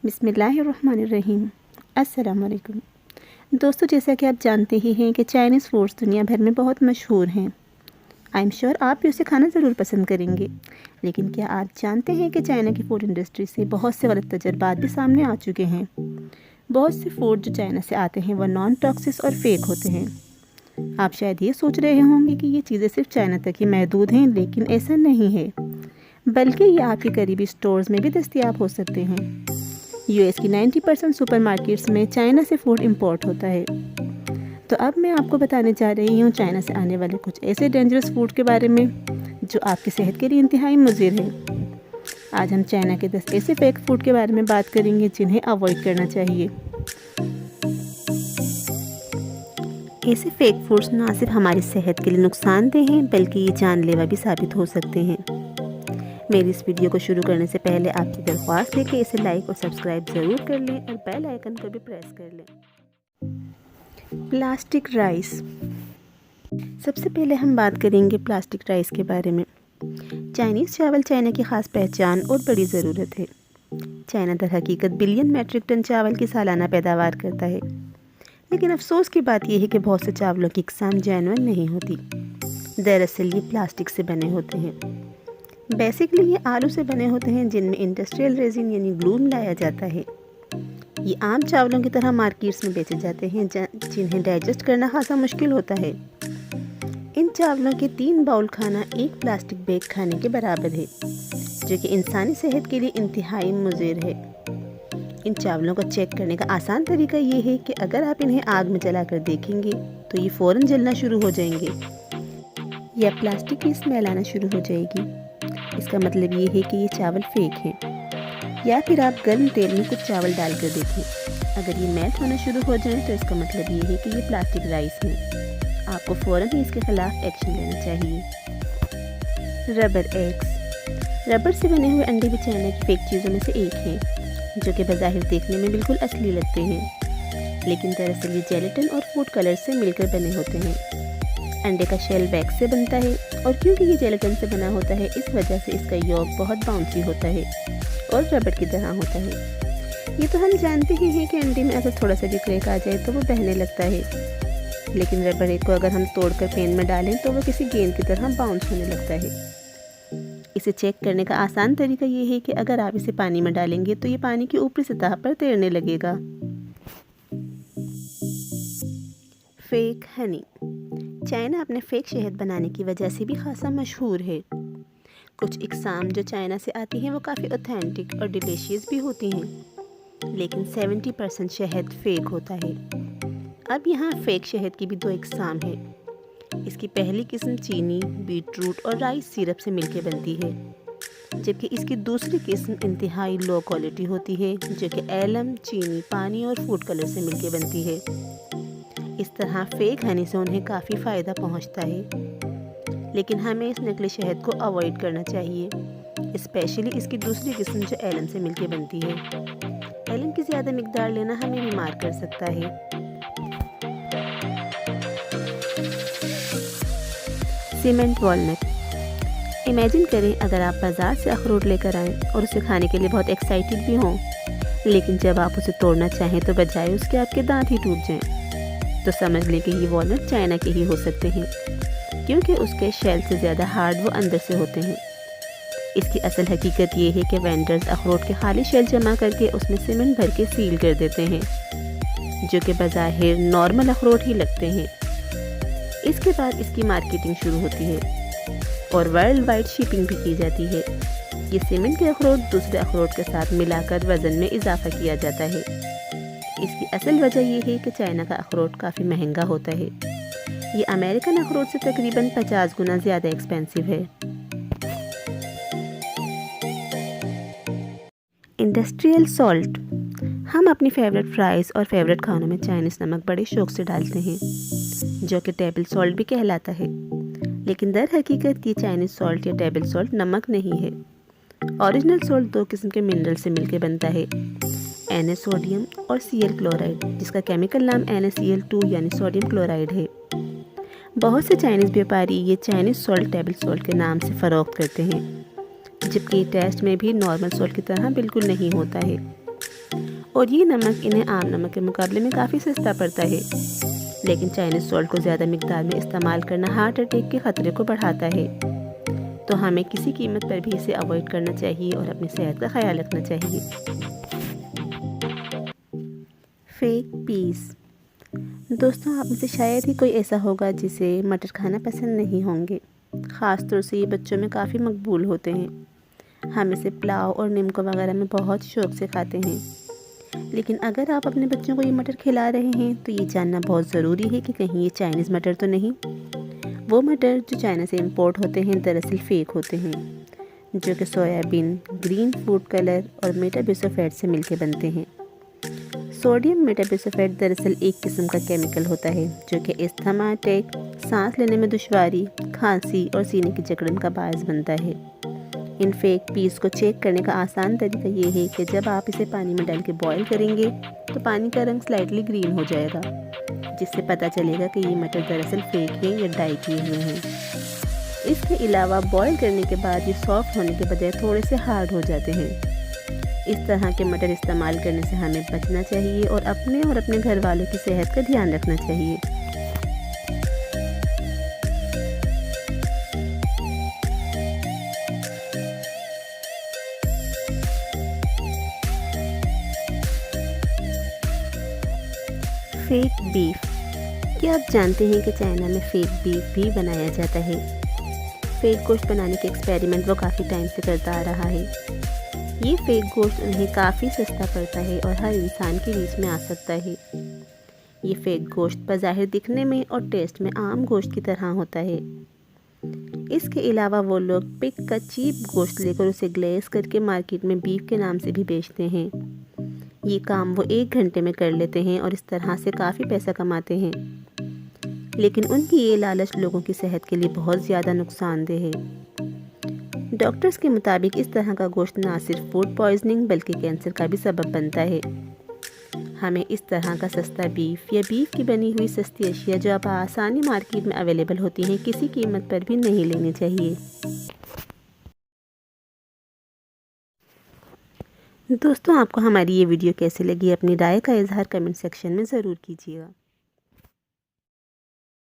बिस्मिल्लाहिर्रहमानिर्रहीम। अस्सलाम वालेकुम दोस्तों, जैसा कि आप जानते ही हैं कि चाइनीज़ फूड्स दुनिया भर में बहुत मशहूर हैं। आई एम श्योर आप भी उसे खाना ज़रूर पसंद करेंगे। लेकिन क्या आप जानते हैं कि चाइना की फूड इंडस्ट्री से बहुत से गलत तजुर्बात भी सामने आ चुके हैं। बहुत से फूड जो चाइना से आते हैं वह नॉन टॉक्सिक और फेक होते हैं। आप शायद ये सोच रहे होंगे कि ये चीज़ें सिर्फ चाइना तक ही महदूद हैं, लेकिन ऐसा नहीं है, बल्कि ये आपके करीबी स्टोर्स में भी दस्तयाब हो सकते हैं। यूएस की 90% सुपरमार्केट्स में चाइना से फूड इंपोर्ट होता है। तो अब मैं आपको बताने जा रही हूँ चाइना से आने वाले कुछ ऐसे डेंजरस फूड के बारे में जो आपकी सेहत के लिए इंतहाई मुज़िर है। आज हम चाइना के 10 ऐसे फेक फूड के बारे में बात करेंगे जिन्हें अवॉइड करना चाहिए। ऐसे फेक फूड्स ना सिर्फ हमारी सेहत के लिए नुकसानदेह हैं, बल्कि ये जानलेवा भी साबित हो सकते हैं। मेरी इस वीडियो को शुरू करने से पहले आपकी दरख्वास्त है कि इसे लाइक और सब्सक्राइब ज़रूर कर लें और बेल आइकन को भी प्रेस कर लें। Plastic rice. सबसे पहले हम बात करेंगे प्लास्टिक राइस के बारे में। चाइनीज़ चावल चाइना की ख़ास पहचान और बड़ी ज़रूरत है। चाइना दर हकीकत बिलियन मैट्रिक टन चावल की सालाना पैदावार करता है, लेकिन अफसोस की बात यह है कि बहुत से चावलों की इकसाम जेन्युइन नहीं होती। दरअसल ये प्लास्टिक से बने होते हैं। बेसिकली ये आलू से बने होते हैं जिनमें इंडस्ट्रियल रेजिन यानी ग्लू मिलाया जाता है। ये आम चावलों की तरह मार्केट्स में बेचे जाते हैं जिन्हें डाइजेस्ट करना खासा मुश्किल होता है। इन चावलों के 3 बाउल खाना एक प्लास्टिक बैग खाने के बराबर है, जो कि इंसानी सेहत के लिए इंतहाई मुज़िर है। इन चावलों को चेक करने का आसान तरीका ये है कि अगर आप इन्हें आग में जलाकर देखेंगे तो ये फ़ौरन जलना शुरू हो जाएंगे या प्लास्टिक की स्मेल आना शुरू हो जाएगी। इसका मतलब ये है कि ये चावल फेक हैं। या फिर आप गर्म तेल में कुछ चावल डालकर देखें, अगर ये मेल्ट होना शुरू हो जाए तो इसका मतलब ये है कि ये प्लास्टिक राइस है। आपको फ़ौरन ही इसके खिलाफ एक्शन लेना चाहिए। Rubber eggs. रबर से बने हुए अंडे भी चाइना की फेक चीज़ों में से एक हैं, जो कि बज़ाहिर देखने में बिल्कुल असली लगते हैं, लेकिन दरअसल ये जेलेटिन और फूड कलर से मिलकर बने होते हैं। अंडे का शेल वैक्स से बनता है और क्योंकि ये जेलेटिन से बना होता है, इस वजह से इसका यॉक बहुत बाउंसी होता है और रबर की तरह होता है। ये तो हम जानते ही हैं कि अंडे में अगर थोड़ा सा भी क्रैक आ जाए तो वो बहने लगता है, लेकिन रबर एक को अगर हम तोड़कर पैन में डालें तो वो किसी गेंद की तरह बाउंस होने लगता है। इसे चेक करने का आसान तरीका ये है कि अगर आप इसे पानी में डालेंगे तो ये पानी की ऊपरी सतह पर तैरने लगेगा। फेक हनी। चाइना अपने फेक शहद बनाने की वजह से भी खासा मशहूर है। कुछ इकसाम जो चाइना से आती हैं वो काफ़ी ऑथेंटिक और डिलीशियस भी होती हैं, लेकिन 70% शहद फेक होता है। अब यहाँ फेक शहद की भी 2 इकसाम हैं। इसकी पहली किस्म चीनी, बीटरूट और राइस सिरप से मिलकर बनती है, जबकि इसकी दूसरी किस्म इंतहाई लो क्वालिटी होती है, जो कि एलम, चीनी, पानी और फूड कलर से मिलकर बनती है। इस तरह फेक हनी से उन्हें काफ़ी फ़ायदा पहुंचता है, लेकिन हमें इस नकली शहद को अवॉइड करना चाहिए, स्पेशली इसकी दूसरी किस्म जो एलम से मिलकर बनती है। एलम की ज़्यादा मिकदार लेना हमें बीमार कर सकता है। Cement walnut. इमेजिन करें अगर आप बाज़ार से अखरोट लेकर आएँ और उसे खाने के लिए बहुत एक्साइटेड भी हों, लेकिन जब आप उसे तोड़ना चाहें तो बजाय उसके आपके दांत ही टूट जाएं। तो समझ लें कि ये वॉलनट चाइना के ही हो सकते हैं, क्योंकि उसके शेल से ज़्यादा हार्ड वो अंदर से होते हैं। इसकी असल हकीकत ये है कि वेंडर्स अखरोट के खाली शेल जमा करके उसमें सीमेंट भर के सील कर देते हैं, जो कि बज़ाहिर नॉर्मल अखरोट ही लगते हैं। इसके बाद इसकी मार्केटिंग शुरू होती है और वर्ल्ड वाइड शिपिंग भी की जाती है। ये सीमेंट के अखरोट दूसरे अखरोट के साथ मिलाकर वज़न में इजाफा किया जाता है। इसकी असल वजह यह है कि चाइना का अखरोट काफ़ी महंगा होता है। ये अमेरिकन अखरोट से तकरीबन 50 गुना ज़्यादा एक्सपेंसिव है। Industrial salt. हम अपनी फेवरेट फ्राइज़ और फेवरेट खानों में चाइनीज़ नमक बड़े शौक से डालते हैं, जो कि टेबल सॉल्ट भी कहलाता है, लेकिन दर हकीकत ये चाइनीज़ सॉल्ट या टेबल सॉल्ट नमक नहीं है। ओरिजिनल सॉल्ट 2 किस्म के मिनरल से मिलकर बनता है, Na सोडियम और Cl क्लोराइड, जिसका केमिकल नाम NaCl2 यानी सोडियम क्लोराइड है। बहुत से चाइनीज़ व्यापारी ये चाइनीज़ सॉल्ट टेबल सॉल्ट के नाम से फ़रोख्त करते हैं, जबकि टेस्ट में भी नॉर्मल सॉल्ट की तरह बिल्कुल नहीं होता है। और ये नमक इन्हें आम नमक के मुकाबले में काफ़ी सस्ता पड़ता है। लेकिन चाइनीज़ सॉल्ट को ज़्यादा मिकदार में इस्तेमाल करना हार्ट अटैक के ख़तरे को बढ़ाता है, तो हमें किसी कीमत पर भी इसे अवॉइड करना चाहिए और अपनी सेहत का ख्याल रखना चाहिए। Fake piece. दोस्तों, आप में से शायद ही कोई ऐसा होगा जिसे मटर खाना पसंद नहीं होंगे। ख़ास तौर से ये बच्चों में काफ़ी मकबूल होते हैं। हम इसे पुलाव और नीमको वगैरह में बहुत शौक़ से खाते हैं। लेकिन अगर आप अपने बच्चों को ये मटर खिला रहे हैं तो ये जानना बहुत ज़रूरी है कि कहीं ये चाइनीज़ मटर तो नहीं। वो मटर जो चाइना से इंपोर्ट होते हैं दरअसल फ़ेक होते हैं, जो कि सोयाबीन, ग्रीन फूड कलर और मेटाबेसोफेट से मिलकर बनते हैं। सोडियम मेटाबेसोफेट दरअसल एक किस्म का केमिकल होता है जो कि अस्थमा अटैक, सांस लेने में दुश्वारी, खांसी और सीने की जकड़न का बायस बनता है। इन फेक पीस को चेक करने का आसान तरीका ये है कि जब आप इसे पानी में डाल के बॉईल करेंगे तो पानी का रंग स्लाइटली ग्रीन हो जाएगा, जिससे पता चलेगा कि ये मटर दरअसल फेक है या डाई किए हुए हैं। इसके अलावा बॉईल करने के बाद ये सॉफ्ट होने के बजाय थोड़े से हार्ड हो जाते हैं। इस तरह के मटर इस्तेमाल करने से हमें बचना चाहिए और अपने घर वालों की सेहत का ध्यान रखना चाहिए। Fake beef. क्या आप जानते हैं कि चाइना में फेक बीफ भी बनाया जाता है? फेक गोश्त बनाने के एक्सपेरिमेंट वो काफ़ी टाइम से करता आ रहा है। ये फेक गोश्त उन्हें काफ़ी सस्ता पड़ता है और हर इंसान के बीच में आ सकता है। ये फेक गोश्त बज़ाहिर दिखने में और टेस्ट में आम गोश्त की तरह होता है। इसके अलावा वो लोग पिग का चीप गोश्त लेकर उसे ग्लेज़ करके मार्केट में बीफ के नाम से भी बेचते हैं। ये काम वो 1 घंटे में कर लेते हैं और इस तरह से काफ़ी पैसा कमाते हैं। लेकिन उनकी ये लालच लोगों की सेहत के लिए बहुत ज़्यादा नुकसानदेह है। डॉक्टर्स के मुताबिक इस तरह का गोश्त ना सिर्फ फूड पॉइजनिंग बल्कि कैंसर का भी सबब बनता है। हमें इस तरह का सस्ता बीफ या बीफ की बनी हुई सस्ती अशिया जो अब आसानी मार्केट में अवेलेबल होती हैं किसी कीमत पर भी नहीं लेनी चाहिए। दोस्तों, आपको हमारी ये वीडियो कैसी लगी अपनी राय का इजहार कमेंट सेक्शन में ज़रूर कीजिएगा।